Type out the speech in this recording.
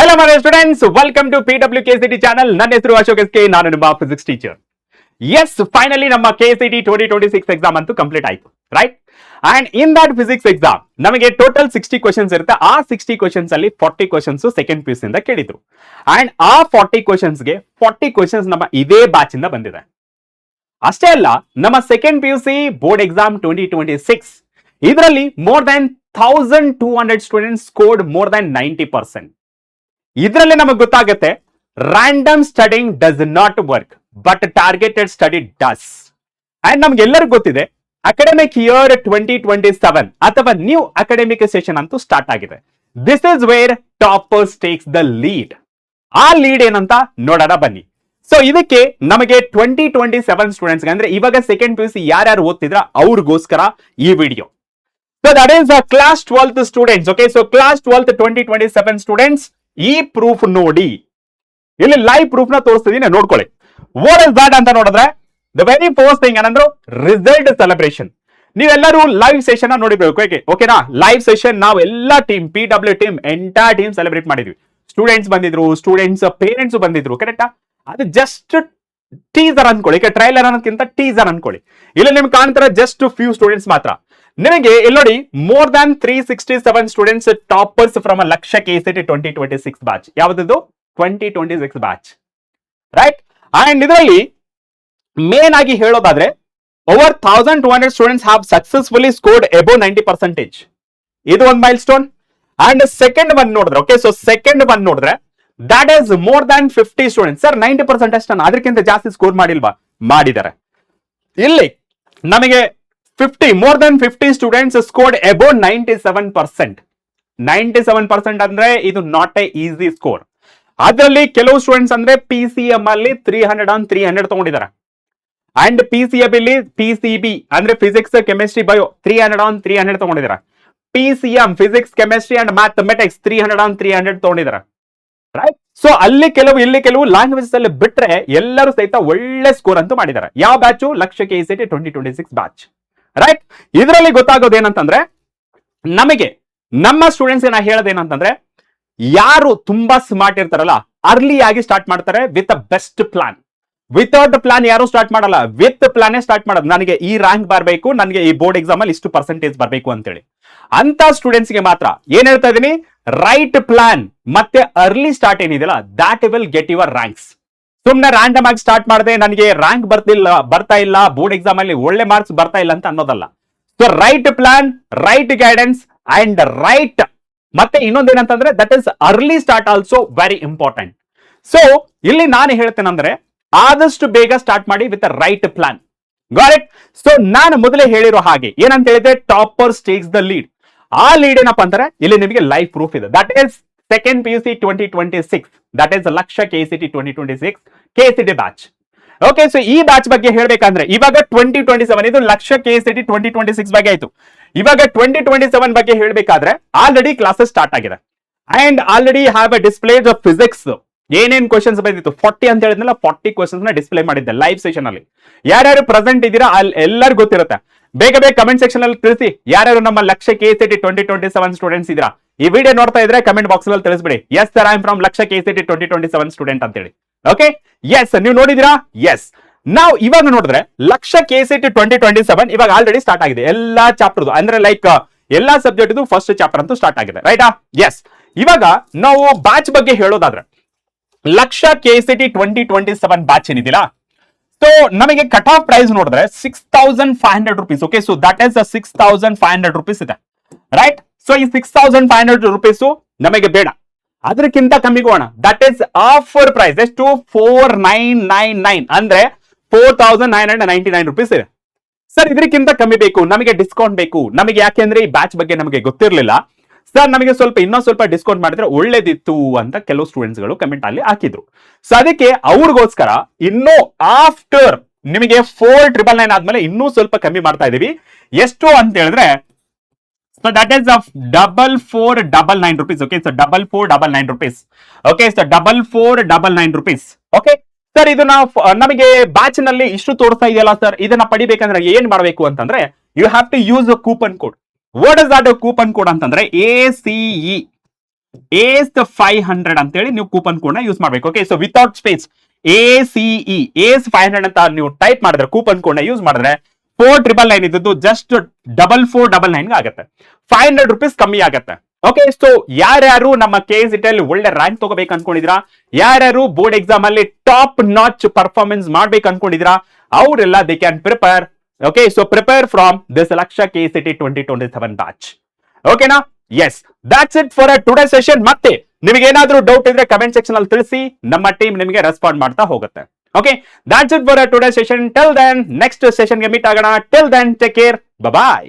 Hello my students, welcome to PWKCT channel. ನನ್ನ ಹೆಸರು Ashok S K, ನಾನು ನಿಮ್ಮ ಫಿಸಿಕ್ಸ್ ಟೀಚರ್. ಎಸ್, ಫೈನಲಿ ನಮ್ಮ KCT 2026 ಎಕ್ಸಾಮ್ ಅಂತೂ ಕಂಪ್ಲೀಟ್ ಆಯ್ತು, right? And in that physics exam ನಮಗೆ ಟೋಟಲ್ 60 ಕ್ವಶನ್ಸ್ ಇರುತ್ತೆ. ಆ 60 ಕ್ವಶನ್ಸ್ ಅಲ್ಲಿ 40 ಕ್ವಶನ್ಸ್ ಸೆಕೆಂಡ್ PUC ಇಂದ ಕೇಳಿದ್ರು. ಅಂಡ್ ಆ 40 ಕ್ವಶನ್ಸ್ ಗೆ 40 ಕ್ವಶನ್ಸ್ ನಮ್ಮ ಇದೇ ಬ್ಯಾಚ್ ಇಂದ ಬಂದಿದೆ. ಅಷ್ಟೇ ಅಲ್ಲ, ನಮ್ಮ ಸೆಕೆಂಡ್ PUC ಬೋರ್ಡ್ ಎಕ್ಸಾಮ್ 2026 ಇದರಲ್ಲಿ more than 1200 students scored more than 90%. ಇದರಲ್ಲಿ ನಮಗೆ ಗೊತ್ತಾಗುತ್ತೆ random studying does not work, but targeted study does. And ನಮ್ಗೆಲ್ಲರಿಗೂ ಗೊತ್ತಿದೆ ಅಕಾಡೆಮಿಕ್ ಇಯರ್ 2027 ಅಥವಾ ನ್ಯೂ ಅಕಾಡೆಮಿಕ್ ಸೆಷನ್ ಅಂತೂ ಸ್ಟಾರ್ಟ್ ಆಗಿದೆ. This is where toppers takes the lead. ಆ ಲೀಡ್ ಏನಂತ ನೋಡೋಣ ಬನ್ನಿ. ಸೊ ಇದಕ್ಕೆ ನಮಗೆ 2027 ಸ್ಟೂಡೆಂಟ್ಸ್ ಅಂದ್ರೆ ಇವಾಗ ಸೆಕೆಂಡ್ PUC ಯಾರ್ಯಾರು ಓದ್ತಿದ್ರ ಅವ್ರಿಗೋಸ್ಕರ ಈ video. So that is class 12th students. Okay, so class 12th 2027 students ಈ ಪ್ರೂಫ್ ನೋಡಿ, ಇಲ್ಲಿ ಲೈವ್ ಪ್ರೂಫ್ ನ ತೋರಿಸ್ತಿದೀನಿ, ನೋಡ್ಕೊಳ್ಳಿ. ವಾಟ್ ಇಸ್ ದಟ್ ಅಂತ ನೋಡಿದ್ರೆ ದ ವೆರಿ ಫಸ್ಟ್ ಥಿಂಗ್ ಏನಂದ್ರು ರಿಸಲ್ಟ್ ಸೆಲೆಬ್ರೇಷನ್. ನೀವೆಲ್ಲರೂ ಲೈವ್ ಸೆಷನ್ ನೋಡಿರ್ಬೇಕು. ಓಕೆನಾ? ಲೈವ್ ಸೆಷನ್ ನಾವು ಎಲ್ಲ team, PW team, entire team celebrate ಮಾಡಿದ್ವಿ. ಸ್ಟೂಡೆಂಟ್ಸ್ ಬಂದಿದ್ರು, ಸ್ಟೂಡೆಂಟ್ಸ್ ಪೇರೆಂಟ್ಸ್ ಬಂದಿದ್ರು, ಕರೆಕ್ಟಾ? ಅದು ಜಸ್ಟ್ ಟೀಸರ್ ಅನ್ಕೊಳ್ಳಿ, ಟ್ರೈಲರ್ ಅನ್ನೋದಕ್ಕಿಂತ ಟೀಸರ್ ಅನ್ಕೊಳ್ಳಿ. ಇಲ್ಲಿ ನಿಮ್ಗೆ ಕಾಣ್ತಾರೆ ಜಸ್ಟ್ ಫ್ಯೂ ಸ್ಟೂಡೆಂಟ್ಸ್ ಮಾತ್ರ. ನಿಮಗೆ ಇಲ್ಲಿ ನೋಡಿ more than 367 students toppers from lakh KCT 2026 batch. ಯಾವ್ದು? 2026 ಬ್ಯಾಚ್, ರೈಟ್? ಅಂಡ್ ಇದರಲ್ಲಿ ಮೇನ್ ಆಗಿ ಹೇಳೋದಾದ್ರೆ over 1200 students have successfully scored above 90%. ಇದು ಒಂದು milestone. And second one ನೋಡಿದ್ರೆ, ಓಕೆ, ಸೊ ಸೆಕೆಂಡ್ ಒನ್ ನೋಡಿದ್ರೆ that is more than 50 students. Sir 90% ಅಷ್ಟನ್ನ, ಅದಕ್ಕಿಂತ ಜಾಸ್ತಿ ಸ್ಕೋರ್ ಮಾಡಿಲ್ವಾ? ಮಾಡಿದ್ದಾರೆ. ಇಲ್ಲಿ ನಮಗೆ more than 50 students scored above 97%. 97% ಅಂದ್ರೆ ಇದು ನಾಟ್ ಎ ಈಸಿ ಸ್ಕೋರ್. ಅದರಲ್ಲಿ ಕೆಲವು ಸ್ಟೂಡೆಂಟ್ಸ್ ಅಂದ್ರೆ PCM ಅಲ್ಲಿ 300 on 300 ತಗೊಂಡಿದ್ದಾರೆ. ಅಂಡ್ PCB ಅಲ್ಲಿ PCB ಅಂದ್ರೆ ಫಿಸಿಕ್ಸ್ ಕೆಮಿಸ್ಟ್ರಿ ಬಯೋ 300 on 300 ತಗೊಂಡಿದ್ದಾರೆ. PCM physics chemistry and mathematics 300 on 300 ತಗೊಂಡಿದ್ದಾರೆ, ರೈಟ್? ಸೊ ಅಲ್ಲಿ ಕೆಲವು, ಇಲ್ಲಿ ಕೆಲವು ಲ್ಯಾಂಗ್ವೇಜಸ್ ಅಲ್ಲಿ ಬಿಟ್ರೆ ಎಲ್ಲರೂ ಸಹಿತ ಒಳ್ಳೆ ಸ್ಕೋರ್ ಅಂತೂ ಮಾಡಿದ್ದಾರೆ. ಯಾವ batch? Lakh KCT 2026 batch, right? ಇದರಲ್ಲಿ ಗೊತ್ತಾಗೋದು ಏನಂತಂದ್ರೆ ನಮಗೆ ನಮ್ಮ ಸ್ಟೂಡೆಂಟ್ಸ್ ನಾ ಹೇಳೋದೇನಂತಂದ್ರೆ ಯಾರು ತುಂಬಾ ಸ್ಮಾರ್ಟ್ ಇರ್ತಾರಲ್ಲ ಅರ್ಲಿ ಆಗಿ ಸ್ಟಾರ್ಟ್ ಮಾಡ್ತಾರೆ with best plan. Without plan ಯಾರು ಸ್ಟಾರ್ಟ್ ಮಾಡಲ್ಲ, ವಿತ್ ಪ್ಲಾನ್ ಸ್ಟಾರ್ಟ್ ಮಾಡೋದು. ನನಗೆ ಈ ರ್ಯಾಂಕ್ ಬರಬೇಕು, ನನಗೆ ಈ ಬೋರ್ಡ್ ಎಕ್ಸಾಮ್ ಅಲ್ಲಿ ಇಷ್ಟು ಪರ್ಸೆಂಟೇಜ್ ಬರಬೇಕು ಅಂತೇಳಿ. ಅಂತ ಸ್ಟೂಡೆಂಟ್ಸ್ ಗೆ ಮಾತ್ರ ಏನ್ ಹೇಳ್ತಾ ಇದೀನಿ, ರೈಟ್ ಪ್ಲಾನ್ ಮತ್ತೆ ಅರ್ಲಿ ಸ್ಟಾರ್ಟ್ ಏನಿದೆಯಲ್ಲ ದಾಟ್ ವಿಲ್ ಗೆಟ್ ಯುವರ್ ರ್ಯಾಂಕ್ಸ್. ಸುಮ್ನೆ ರ್ಯಾಂಡಮ್ ಆಗಿ ಸ್ಟಾರ್ಟ್ ಮಾಡಿದೆ, ನನಗೆ ರ್ಯಾಂಕ್ ಬರ್ತಾ ಇಲ್ಲ, ಬೋರ್ಡ್ ಎಕ್ಸಾಮ್ ಅಲ್ಲಿ ಒಳ್ಳೆ ಮಾರ್ಕ್ಸ್ ಬರ್ತಾ ಇಲ್ಲ ಅಂತ ಅನ್ನೋದಲ್ಲ. So right plan, right guidance and right, ಮತ್ತೆ ಇನ್ನೊಂದೇನಂತಂದ್ರೆ that is early start also very important. So ಇಲ್ಲಿ ನಾನು ಹೇಳ್ತೇನೆಂದ್ರೆ ಆದಷ್ಟು ಬೇಗ ಸ್ಟಾರ್ಟ್ ಮಾಡಿ with right plan. Got it? So ನಾನು ಮೊದಲೇ ಹೇಳಿರೋ ಹಾಗೆ ಏನಂತ ಹೇಳಿದ್ರೆ ಟಾಪರ್ಸ್ ಟೇಕ್ಸ್ ದ ಲೀಡ್. ಆ ಲೀಡ್ ಏನಪ್ಪಾ ಅಂತಾರೆ ಇಲ್ಲಿ ನಿಮಗೆ ಲೈವ್ ಪ್ರೂಫ್ ಇದೆ. That is second PUC 2026, that is Laksha KCT 2026 KCT batch. Okay, so ಈ ಬ್ಯಾಚ್ ಬಗ್ಗೆ ಹೇಳ್ಬೇಕಂದ್ರೆ ಇವಾಗ 2027, ಇದು ಲಕ್ಷ KCT 2026 ಬಗ್ಗೆ ಆಯ್ತು. ಇವಾಗ 2027 ಬಗ್ಗೆ ಹೇಳ್ಬೇಕಾದ್ರೆ ಆಲ್ರೆಡಿ ಕ್ಲಾಸಸ್ ಸ್ಟಾರ್ಟ್ ಆಗಿದೆ. And already have a displace of physics. ಏನೇನ್ ಕ್ವಶನ್ಸ್ ಬಂದಿತ್ತು 40 ಅಂತ ಹೇಳಿದ್ನಲ್ಲ, 40 ಕ್ವಶನ್ಸ್ ನ ಡಿಸ್ಪ್ಲೇ ಮಾಡಿದ್ದೆ ಲೈವ್ ಸೆಷನ್ ಅಲ್ಲಿ. ಯಾರ್ಯಾರು ಪ್ರೆಸೆಂಟ್ ಇದ್ದೀರಾ ಅಲ್ಲಿ ಎಲ್ಲರಿಗೂ ಗೊತ್ತಿರುತ್ತೆ. ಬೇಗ ಬೇಗ ಕಮೆಂಟ್ ಸೆಕ್ಷನ್ ಅಲ್ಲಿ ತಿಳಿಸಿ ಯಾರ್ಯಾರು ನಮ್ಮ ಲಕ್ಷ KCT 2027 ಸ್ಟೂಡೆಂಟ್ಸ್ ಇದ್ರಾ. ಈ ವಿಡಿಯೋ ನೋಡ್ತಾ ಇದ್ರೆ ಕಮೆಂಟ್ ಬಾಕ್ಸ್ ಅಲ್ಲಿ ತಿಳಿಸ್ಬಿಡಿ, yes sir I am from lakh KCT 2027 student ಅಂತ ಹೇಳಿ. ಓಕೆ, ಎಸ್ ನೀವು ನೋಡಿದಿರಾ? ಎಸ್. ನಾವು ಇವಾಗ ನೋಡಿದ್ರೆ ಲಕ್ಷ KCT 2027 ಇವಾಗ ಆಲ್ರೆಡಿ ಸ್ಟಾರ್ಟ್ ಆಗಿದೆ. ಎಲ್ಲಾ ಚಾಪ್ಟರ್ ಅಂದ್ರೆ ಲೈಕ್ ಎಲ್ಲಾ ಸಬ್ಜೆಕ್ಟ್ ಇದು ಫಸ್ಟ್ ಚಾಪ್ಟರ್ ಅಂತೂ ಸ್ಟಾರ್ಟ್ ಆಗಿದೆ, ರೈಟಾ? ಎಸ್. ಇವಾಗ ನಾವು ಬ್ಯಾಚ್ ಬಗ್ಗೆ ಹೇಳೋದಾದ್ರೆ ಲಕ್ಷ KCT 2027 ಬ್ಯಾಚ್ ಏನಿದಿಲ್ಲ, ಸೊ ನಮಗೆ ಕಟ್ ಆಫ್ ಪ್ರೈಸ್ ನೋಡಿದ್ರೆ 6500 rupees. Okay, so that is 6500 rupees ಇದೆ, ರೈಟ್? ಸೊ ಈ 6500 rupees ನಮಗೆ ಬೇಡ, ಅದಕ್ಕಿಂತ ಕಮ್ಮಿ ಹೋಗೋಣ. ದಟ್ ಈಸ್ ಆಫರ್ ಪ್ರೈಸ್ ಎಷ್ಟು? 4999 ಅಂದ್ರೆ 4999 rupees ಇದೆ. ಸರ್ ಇದಕ್ಕಿಂತ ಕಮ್ಮಿ ಬೇಕು, ನಮಗೆ ಡಿಸ್ಕೌಂಟ್ ಬೇಕು. ನಮಗೆ ಯಾಕೆಂದ್ರೆ ಈ ಬ್ಯಾಚ್ ಬಗ್ಗೆ ನಮಗೆ ಗೊತ್ತಿರಲಿಲ್ಲ ಸರ್, ನಮಗೆ ಇನ್ನೊಂದು ಸ್ವಲ್ಪ ಡಿಸ್ಕೌಂಟ್ ಮಾಡಿದ್ರೆ ಒಳ್ಳೇದಿತ್ತು ಅಂತ ಕೆಲವು ಸ್ಟೂಡೆಂಟ್ಸ್ ಗಳು ಕಮೆಂಟ್ ಅಲ್ಲಿ ಹಾಕಿದ್ರು. ಸೊ ಅದಕ್ಕೆ ಅವ್ರಿಗೋಸ್ಕರ ಇನ್ನೂ ಆಫ್ಟರ್ ನಿಮಗೆ 4999 ಆದ್ಮೇಲೆ ಇನ್ನೂ ಸ್ವಲ್ಪ ಕಮ್ಮಿ ಮಾಡ್ತಾ ಇದೀವಿ. ಎಷ್ಟು ಅಂತ ಹೇಳಿದ್ರೆ so that is of 4499 rupees. Okay, so 4499 rupees. Okay, so 4499 rupees. Okay, sir ಇದು ನಮಗೆ ಬ್ಯಾಚ್ ನಲ್ಲಿ ಇಷ್ಟು ತೋರಿಸ್ತಾ ಇದೆಯಲ್ಲ ಸರ್, ಇದನ್ನ ಪಡಿಬೇಕಂದ್ರೆ ಏನ್ ಮಾಡಬೇಕು ಅಂತಂದ್ರೆ you have to use a coupon code. What is that coupon code ಅಂತಂದ್ರೆ ACE ಏಸ್ 500 ಅಂತೇಳಿ ನೀವು ಕೂಪನ್ ಕೋಡ್ ನ ಯೂಸ್ ಮಾಡ್ಬೇಕು. Okay, so without space ACE ace 500 ಅಂತ ನೀವು ಟೈಪ್ ಮಾಡಿದ್ರೆ ಕೂಪನ್ ಕೋಡ್ ನ ಯೂಸ್ ಮಾಡಿದ್ರೆ 4999 ಇದ್ದು ಜಸ್ಟ್ 4499 ಆಗುತ್ತೆ. 500 rupees ಕಮ್ಮಿ ಆಗುತ್ತೆ. ಓಕೆ, ಸೊ ಯಾರ್ಯಾರು ನಮ್ಮ KCET ಅಲ್ಲಿ ಒಳ್ಳೆ ರ್ಯಾಂಕ್ ತಗೋಬೇಕು ಅನ್ಕೊಂಡಿದ್ರಾ, ಯಾರ್ಯಾರು ಬೋರ್ಡ್ ಎಕ್ಸಾಮ್ ಅಲ್ಲಿ ಟಾಪ್ ನಾಚ್ ಪರ್ಫಾರ್ಮೆನ್ಸ್ ಮಾಡ್ಬೇಕು ಅನ್ಕೊಂಡಿದ್ರಾ, ಅವರೆಲ್ಲ they can prepare. Okay, so prepare from this Laksha KCET 2027 batch. ಓಕೆನಾ? Yes, that's it for today session. ಮತ್ತೆ ನಿಮಗೆ ಏನಾದ್ರೂ ಡೌಟ್ ಇದ್ರೆ ಕಮೆಂಟ್ ಸೆಕ್ಷನ್ ಅಲ್ಲಿ ತಿಳಿಸಿ, ನಮ್ಮ ಟೀಮ್ ನಿಮಗೆ ರೆಸ್ಪಾಂಡ್ ಮಾಡ್ತಾ ಹೋಗುತ್ತೆ. Okay, that's it for today session. Till then next session ಗೆ ಮೀಟ್ ಆಗೋಣ. ಟಿಲ್ ದೆನ್ ಟೇಕ್ ಕೇರ್, ಬಾಯ್.